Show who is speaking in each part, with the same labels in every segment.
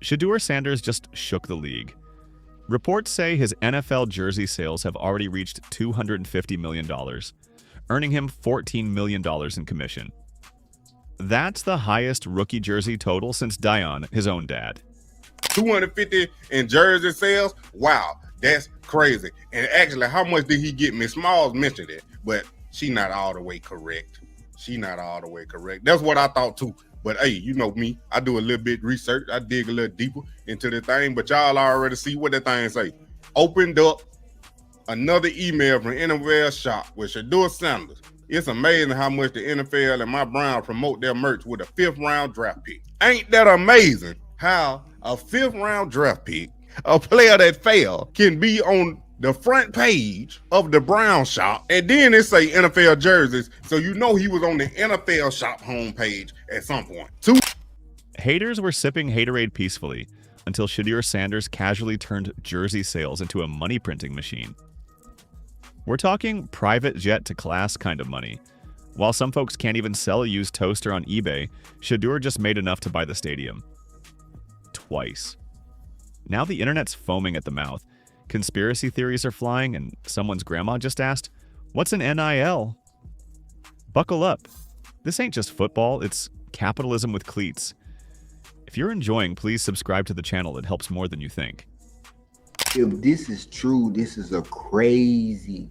Speaker 1: Shedeur Sanders just shook the league. Reports say his NFL jersey sales have already reached $250 million, earning him $14 million in commission. That's the highest rookie jersey total since Dion, his own dad.
Speaker 2: 250 in jersey sales? Wow, that's crazy. And actually, how much did he get? Miss Smalls mentioned it, but she not all the way correct. That's what I thought too. But hey, you know me, I do a little bit research. I dig a little deeper into the thing, but y'all already see what that thing say. Opened up another email from NFL Shop with Shedeur Sanders. It's amazing how much the NFL and my Browns promote their merch with a 5th round draft pick. Ain't that amazing how a 5th round draft pick, a player that fell, can be on the front page of the Brown Shop, and then it say NFL jerseys, so you know he was on the NFL Shop homepage at some point.
Speaker 1: Haters were sipping haterade peacefully until Shedeur Sanders casually turned jersey sales into a money printing machine. We're talking private jet to class kind of money. While some folks can't even sell a used toaster on eBay, Shedeur just made enough to buy the stadium. Twice. Now the internet's foaming at the mouth. Conspiracy theories are flying, and someone's grandma just asked, "What's an NIL?" Buckle up. This ain't just football, it's capitalism with cleats. If you're enjoying, please subscribe to the channel. It helps more than you think.
Speaker 3: If this is true, this is a crazy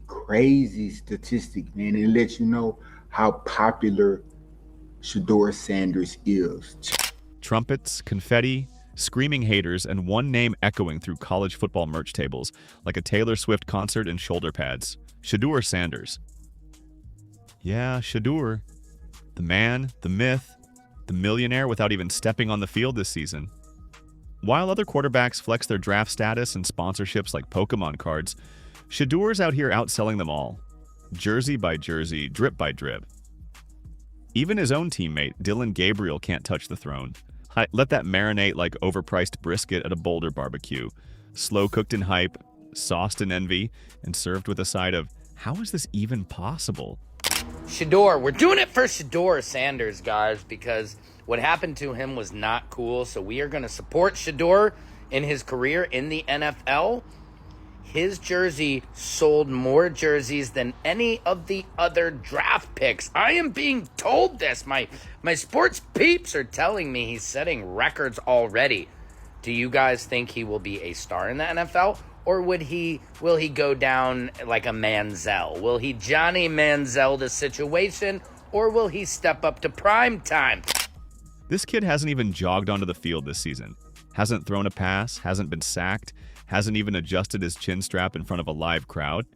Speaker 3: statistic, man. It lets you know how popular Shedeur Sanders is.
Speaker 1: Trumpets, confetti, screaming haters, and one name echoing through college football merch tables like a Taylor Swift concert in shoulder pads. Shedeur Sanders. Yeah, Shedeur. The man, the myth, the millionaire without even stepping on the field this season. While other quarterbacks flex their draft status and sponsorships like Pokemon cards, Shedeur's out here outselling them all. Jersey by jersey, drip by drip. Even his own teammate, Dylan Gabriel, can't touch the throne. Let that marinate like overpriced brisket at a Boulder barbecue. Slow cooked in hype, sauced in envy, and served with a side of, how is this even possible?
Speaker 4: Shedeur, we're doing it for Shedeur Sanders, guys, because what happened to him was not cool. So we are going to support Shedeur in his career in the NFL. His jersey sold more jerseys than any of the other draft picks. I am being told this. My sports peeps are telling me he's setting records already. Do you guys think he will be a star in the NFL? Or will he go down like a Manziel? Will he Johnny Manziel the situation? Or will he step up to prime time?
Speaker 1: This kid hasn't even jogged onto the field this season. Hasn't thrown a pass, hasn't been sacked, hasn't even adjusted his chin strap in front of a live crowd.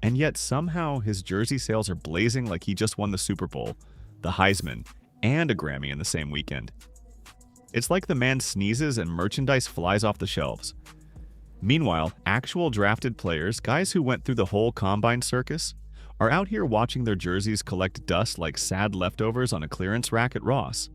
Speaker 1: And yet somehow his jersey sales are blazing like he just won the Super Bowl, the Heisman, and a Grammy in the same weekend. It's like the man sneezes and merchandise flies off the shelves. Meanwhile, actual drafted players, guys who went through the whole combine circus, are out here watching their jerseys collect dust like sad leftovers on a clearance rack at Ross.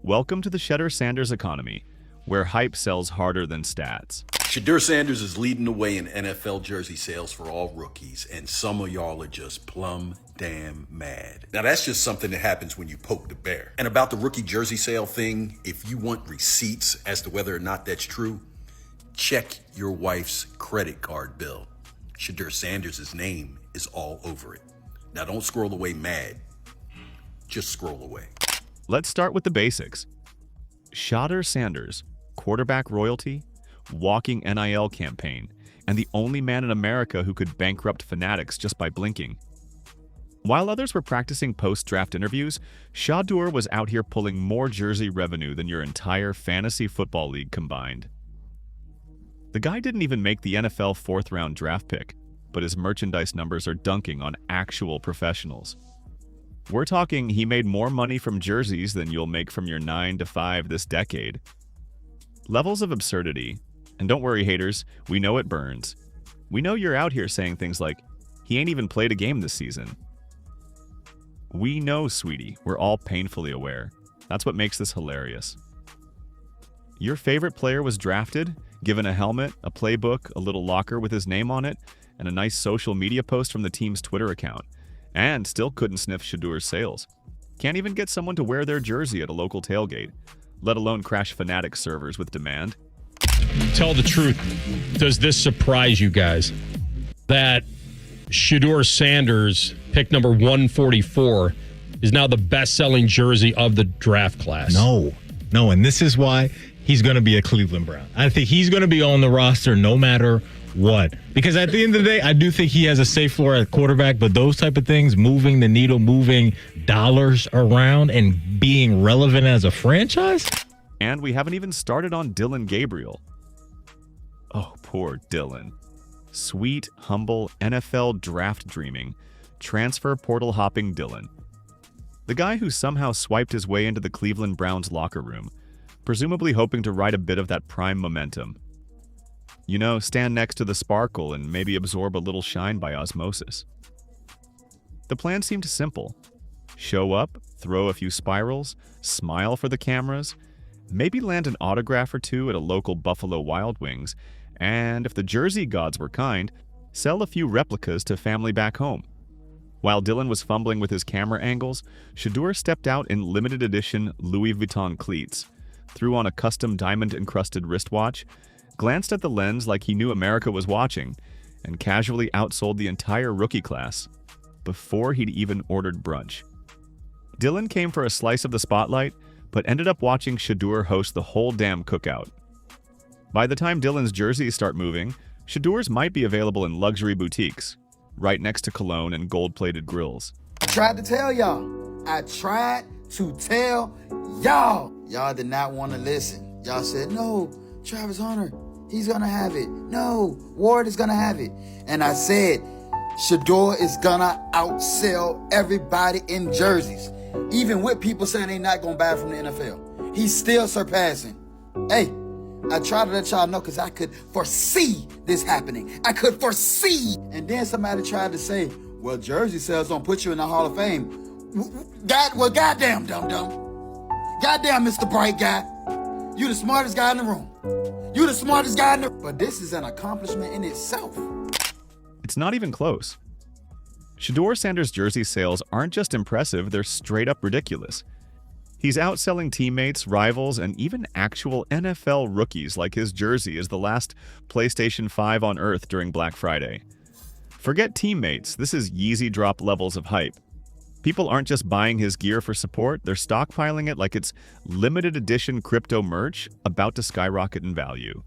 Speaker 1: Welcome to the Shedeur Sanders economy, where hype sells harder than stats.
Speaker 5: Shedeur Sanders is leading the way in NFL jersey sales for all rookies, and some of y'all are just plumb damn mad. Now that's just something that happens when you poke the bear. And about the rookie jersey sale thing, if you want receipts as to whether or not that's true, check your wife's credit card bill. Shedeur Sanders' name is all over it. Now don't scroll away mad, just scroll away.
Speaker 1: Let's start with the basics. Shedeur Sanders, quarterback royalty, walking NIL campaign, and the only man in America who could bankrupt fanatics just by blinking. While others were practicing post-draft interviews, Shedeur was out here pulling more jersey revenue than your entire fantasy football league combined. The guy didn't even make the NFL 4th-round draft pick, but his merchandise numbers are dunking on actual professionals. We're talking he made more money from jerseys than you'll make from your 9 to 5 this decade. Levels of absurdity. And don't worry, haters, we know it burns. We know you're out here saying things like, he ain't even played a game this season. We know, sweetie, we're all painfully aware. That's what makes this hilarious. Your favorite player was drafted, given a helmet, a playbook, a little locker with his name on it, and a nice social media post from the team's Twitter account, and still couldn't sniff Shedeur's sales. Can't even get someone to wear their jersey at a local tailgate, let alone crash Fanatics servers with demand.
Speaker 6: tell the truth, does this surprise you guys that Shedeur Sanders, pick number 144, is now the best-selling jersey of the draft class?
Speaker 7: No, and this is why he's going to be a Cleveland Brown. I think he's going to be on the roster no matter what. Because at the end of the day, I do think he has a safe floor at quarterback, but those type of things, moving the needle, moving dollars around, and being relevant as a franchise.
Speaker 1: And we haven't even started on Dillon Gabriel. Oh, poor Dillon. Sweet, humble, NFL draft dreaming, transfer portal hopping Dillon. The guy who somehow swiped his way into the Cleveland Browns locker room, presumably hoping to ride a bit of that prime momentum. You know, stand next to the sparkle and maybe absorb a little shine by osmosis. The plan seemed simple. Show up, throw a few spirals, smile for the cameras, maybe land an autograph or two at a local Buffalo Wild Wings, and if the jersey gods were kind, sell a few replicas to family back home. While Dillon was fumbling with his camera angles, Shedeur stepped out in limited edition Louis Vuitton cleats, threw on a custom diamond-encrusted wristwatch, glanced at the lens like he knew America was watching, and casually outsold the entire rookie class before he'd even ordered brunch. Dillon came for a slice of the spotlight, but ended up watching Shedeur host the whole damn cookout. By the time Dillon's jerseys start moving, Shedeur's might be available in luxury boutiques, right next to cologne and gold-plated grills.
Speaker 8: I tried to tell y'all. I tried to tell y'all. Y'all did not want to listen. Y'all said, no, Travis Hunter, he's going to have it. No, Ward is going to have it. And I said, Shedeur is going to outsell everybody in jerseys. Even with people saying they're not going to buy it from the NFL. He's still surpassing. Hey, I tried to let y'all know because I could foresee this happening. I could foresee. And then somebody tried to say, well, jersey sales don't put you in the Hall of Fame. Goddamn, dum-dum. Goddamn, Mr. Bright Guy. You the smartest guy in the room. You the smartest guy in the room. But this is an accomplishment in itself.
Speaker 1: It's not even close. Shedeur Sanders' jersey sales aren't just impressive, they're straight up ridiculous. He's outselling teammates, rivals, and even actual NFL rookies like his jersey is the last PlayStation 5 on Earth during Black Friday. Forget teammates, this is Yeezy drop levels of hype. People aren't just buying his gear for support, they're stockpiling it like it's limited edition crypto merch about to skyrocket in value.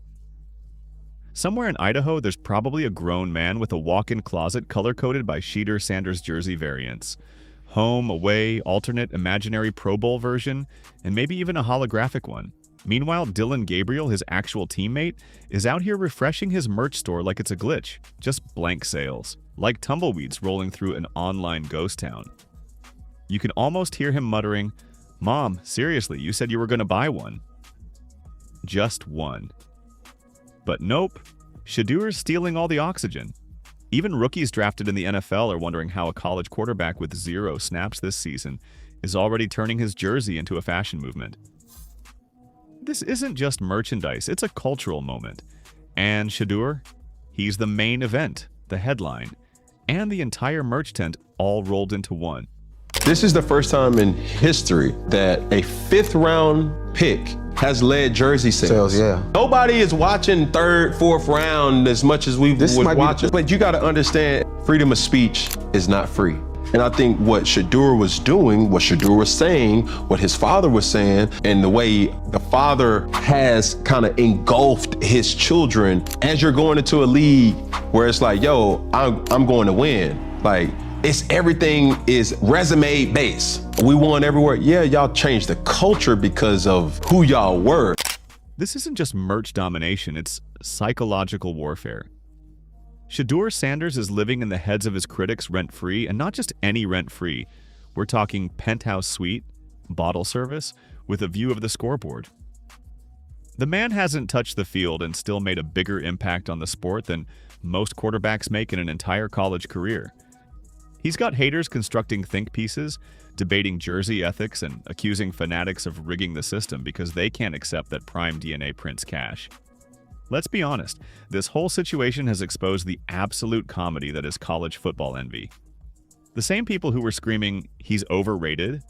Speaker 1: Somewhere in Idaho, there's probably a grown man with a walk-in closet color-coded by Shedeur Sanders jersey variants. Home, away, alternate, imaginary Pro Bowl version, and maybe even a holographic one. Meanwhile, Dillon Gabriel, his actual teammate, is out here refreshing his merch store like it's a glitch. Just blank sales. Like tumbleweeds rolling through an online ghost town. You can almost hear him muttering, "Mom, seriously, you said you were going to buy one." Just one. But nope, Shedeur's stealing all the oxygen. Even rookies drafted in the NFL are wondering how a college quarterback with 0 snaps this season is already turning his jersey into a fashion movement. This isn't just merchandise, it's a cultural moment. And Shedeur, he's the main event, the headline, and the entire merch tent all rolled into one.
Speaker 9: This is the first time in history that a 5th round pick has led jersey sales.
Speaker 10: Yeah.
Speaker 9: Nobody is watching 3rd, 4th round as much as we was watching. But you got to understand, freedom of speech is not free. And I think what Shedeur was doing, what Shedeur was saying, what his father was saying, and the way the father has kind of engulfed his children as you're going into a league where it's like, yo, I'm going to win. Like, it's everything is resume based. We won everywhere. Yeah, y'all changed the culture because of who y'all were.
Speaker 1: This isn't just merch domination, it's psychological warfare. Shedeur Sanders is living in the heads of his critics rent-free, and not just any rent-free. We're talking penthouse suite, bottle service, with a view of the scoreboard. The man hasn't touched the field and still made a bigger impact on the sport than most quarterbacks make in an entire college career. He's got haters constructing think pieces, debating jersey ethics, and accusing fanatics of rigging the system because they can't accept that Prime DNA prints cash. Let's be honest, this whole situation has exposed the absolute comedy that is college football envy. The same people who were screaming, "He's overrated,"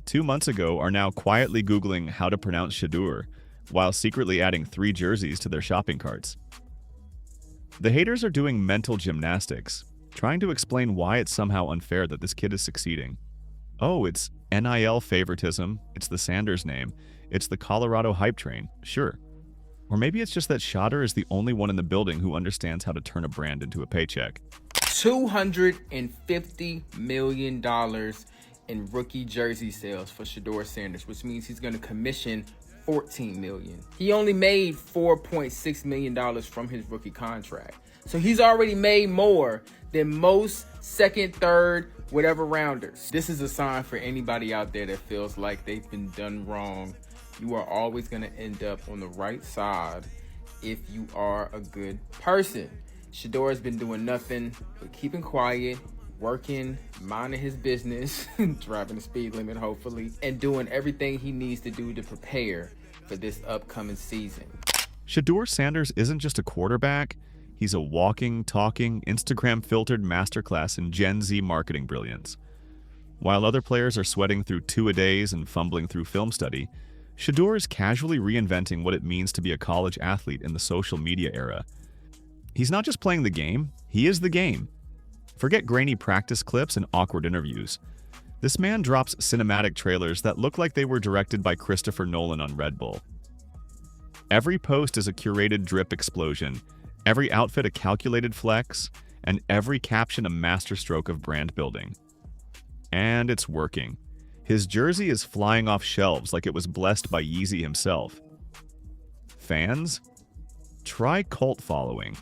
Speaker 1: 2 months ago are now quietly Googling how to pronounce Shedeur, while secretly adding 3 jerseys to their shopping carts. The haters are doing mental gymnastics, trying to explain why it's somehow unfair that this kid is succeeding. Oh, it's NIL favoritism, it's the Sanders name, it's the Colorado hype train, sure. Or maybe it's just that Shedeur is the only one in the building who understands how to turn a brand into a paycheck.
Speaker 10: $250 million in rookie jersey sales for Shedeur Sanders, which means he's going to commission $14 million. He only made $4.6 million from his rookie contract. So he's already made more than most second, third, whatever rounders. This is a sign for anybody out there that feels like they've been done wrong. You are always going to end up on the right side if you are a good person. Shedeur has been doing nothing but keeping quiet, working, minding his business, driving the speed limit hopefully, and doing everything he needs to do to prepare for this upcoming season.
Speaker 1: Shedeur Sanders isn't just a quarterback, he's a walking, talking, Instagram-filtered masterclass in Gen Z marketing brilliance. While other players are sweating through 2-a-days and fumbling through film study, Shedeur is casually reinventing what it means to be a college athlete in the social media era. He's not just playing the game, he is the game. Forget grainy practice clips and awkward interviews. This man drops cinematic trailers that look like they were directed by Christopher Nolan on Red Bull. Every post is a curated drip explosion, every outfit a calculated flex, and every caption a masterstroke of brand building. And it's working. His jersey is flying off shelves like it was blessed by Yeezy himself. Fans? Try cult following.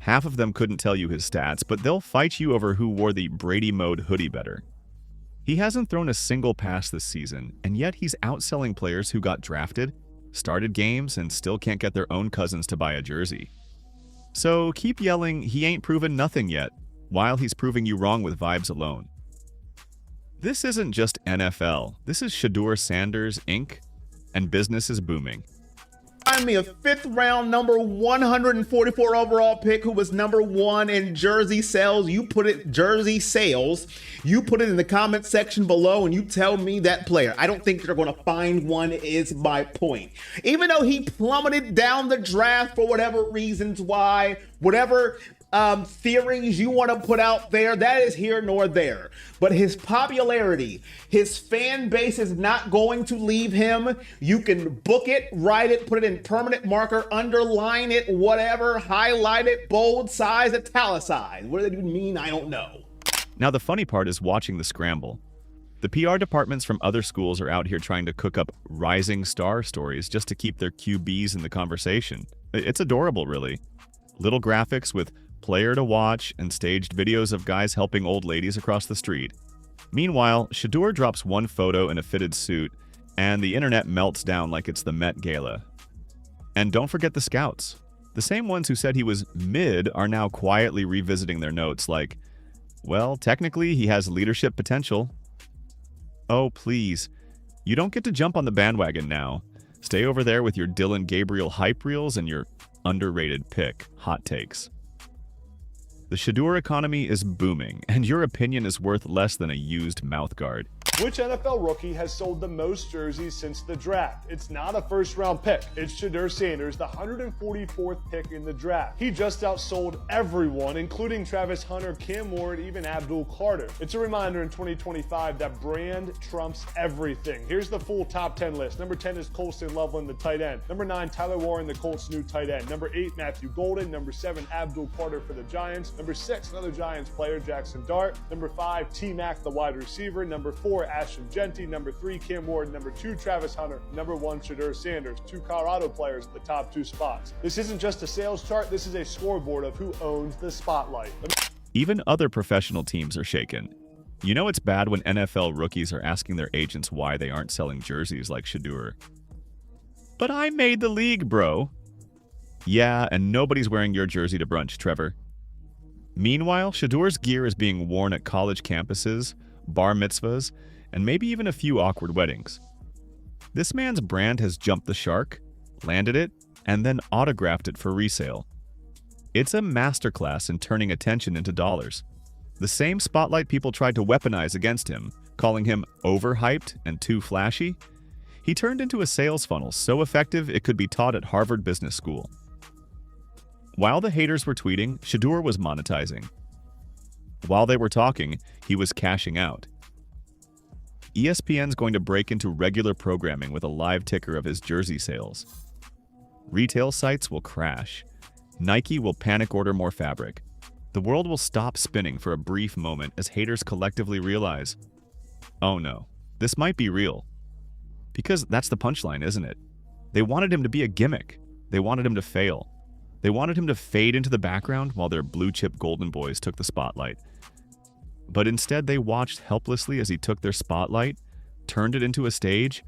Speaker 1: Half of them couldn't tell you his stats, but they'll fight you over who wore the Brady mode hoodie better. He hasn't thrown a single pass this season, and yet he's outselling players who got drafted, started games, and still can't get their own cousins to buy a jersey. So keep yelling, he ain't proven nothing yet, while he's proving you wrong with vibes alone. This isn't just NFL, this is Shedeur Sanders, Inc., and business is booming.
Speaker 11: Find me a 5th round, number 144 overall pick who was number 1 in jersey sales. You put it, jersey sales. You put it in the comment section below and you tell me that player. I don't think they're going to find one is my point. Even though he plummeted down the draft for whatever reasons why, whatever theories you want to put out there, that is here nor there. But his popularity, his fan base is not going to leave him. You can book it, write it, put it in permanent marker, underline it, whatever, highlight it, bold, size, italicize. What does that even mean? I don't know.
Speaker 1: Now the funny part is watching the scramble. The PR departments from other schools are out here trying to cook up rising star stories just to keep their QBs in the conversation. It's adorable, really. Little graphics with player to watch and staged videos of guys helping old ladies across the street. Meanwhile, Shedeur drops one photo in a fitted suit, and the internet melts down like it's the Met Gala. And don't forget the scouts. The same ones who said he was mid are now quietly revisiting their notes like, well, technically he has leadership potential. Oh, please. You don't get to jump on the bandwagon now. Stay over there with your Dylan Gabriel hype reels and your underrated pick hot takes. The Shedeur economy is booming, and your opinion is worth less than a used mouthguard.
Speaker 12: Which NFL rookie has sold the most jerseys since the draft? It's not a first-round pick. It's Shedeur Sanders, the 144th pick in the draft. He just outsold everyone, including Travis Hunter, Cam Ward, even Abdul Carter. It's a reminder in 2025 that brand trumps everything. Here's the full top 10 list. Number 10 is Colston Loveland, the tight end. Number 9, Tyler Warren, the Colts' new tight end. Number 8, Matthew Golden. Number 7, Abdul Carter for the Giants. Number 6, another Giants player, Jackson Dart. Number 5, T-Mac, the wide receiver. Number 4, Ashton Genty. Number 3, Cam Ward. Number 2, Travis Hunter. Number 1, Shedeur Sanders. 2 Colorado players at the top 2 spots. This isn't just a sales chart. This is a scoreboard of who owns the spotlight.
Speaker 1: Even other professional teams are shaken. You know it's bad when NFL rookies are asking their agents why they aren't selling jerseys like Shedeur. But I made the league, bro. Yeah, and nobody's wearing your jersey to brunch, Trevor. Meanwhile, Shedeur's gear is being worn at college campuses, bar mitzvahs, and maybe even a few awkward weddings. This man's brand has jumped the shark, landed it, and then autographed it for resale. It's a masterclass in turning attention into dollars. The same spotlight people tried to weaponize against him, calling him overhyped and too flashy, He turned into a sales funnel so effective it could be taught at Harvard Business School. While the haters were tweeting, Shedeur was monetizing. While they were talking, he was cashing out. ESPN's going to break into regular programming with a live ticker of his jersey sales. Retail sites will crash. Nike will panic order more fabric. The world will stop spinning for a brief moment as haters collectively realize, oh no, this might be real. Because that's the punchline, isn't it? They wanted him to be a gimmick. They wanted him to fail. They wanted him to fade into the background while their blue-chip golden boys took the spotlight. But instead, they watched helplessly as he took their spotlight, turned it into a stage,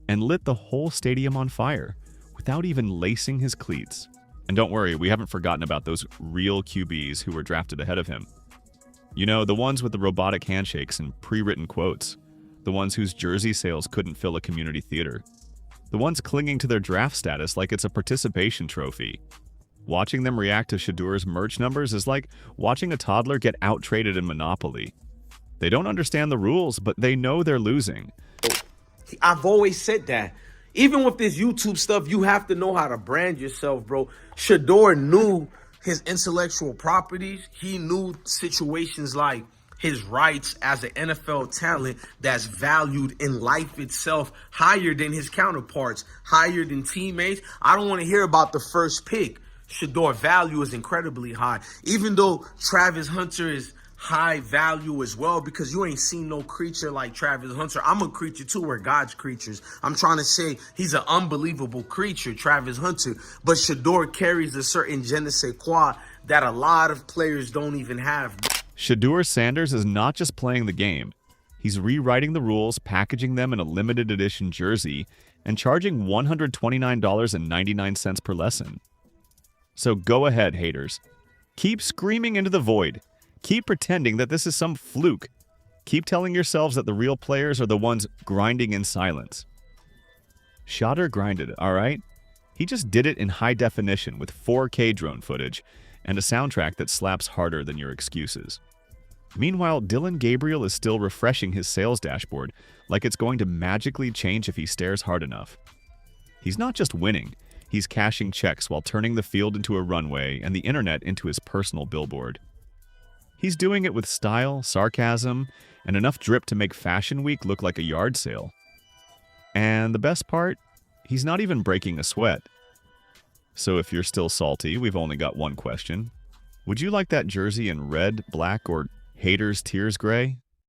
Speaker 1: and lit the whole stadium on fire without even lacing his cleats. And don't worry, we haven't forgotten about those real QBs who were drafted ahead of him. You know, the ones with the robotic handshakes and pre-written quotes. The ones whose jersey sales couldn't fill a community theater. The ones clinging to their draft status like it's a participation trophy. Watching them react to Shedeur's merch numbers is like watching a toddler get out-traded in Monopoly. They don't understand the rules, but they know they're losing.
Speaker 13: I've always said that. Even with this YouTube stuff, you have to know how to brand yourself, bro. Shedeur knew his intellectual properties. He knew situations like his rights as an NFL talent that's valued in life itself higher than his counterparts, higher than teammates. I don't want to hear about the first pick. Shedeur value is incredibly high. Even though Travis Hunter is high value as well, because you ain't seen no creature like Travis Hunter. I'm a creature too, we're God's creatures. I'm trying to say he's an unbelievable creature, Travis Hunter. But Shedeur carries a certain je ne sais quoi that a lot of players don't even have.
Speaker 1: Shedeur Sanders is not just playing the game. He's rewriting the rules, packaging them in a limited edition jersey, and charging $129.99 per lesson. So go ahead, haters. Keep screaming into the void. Keep pretending that this is some fluke. Keep telling yourselves that the real players are the ones grinding in silence. Shedeur grinded, all right? He just did it in high definition with 4K drone footage and a soundtrack that slaps harder than your excuses. Meanwhile, Dillon Gabriel is still refreshing his sales dashboard like it's going to magically change if he stares hard enough. He's not just winning, he's cashing checks while turning the field into a runway and the internet into his personal billboard. He's doing it with style, sarcasm, and enough drip to make Fashion Week look like a yard sale. And the best part? He's not even breaking a sweat. So if you're still salty, we've only got one question. Would you like that jersey in red, black, or haters' tears gray?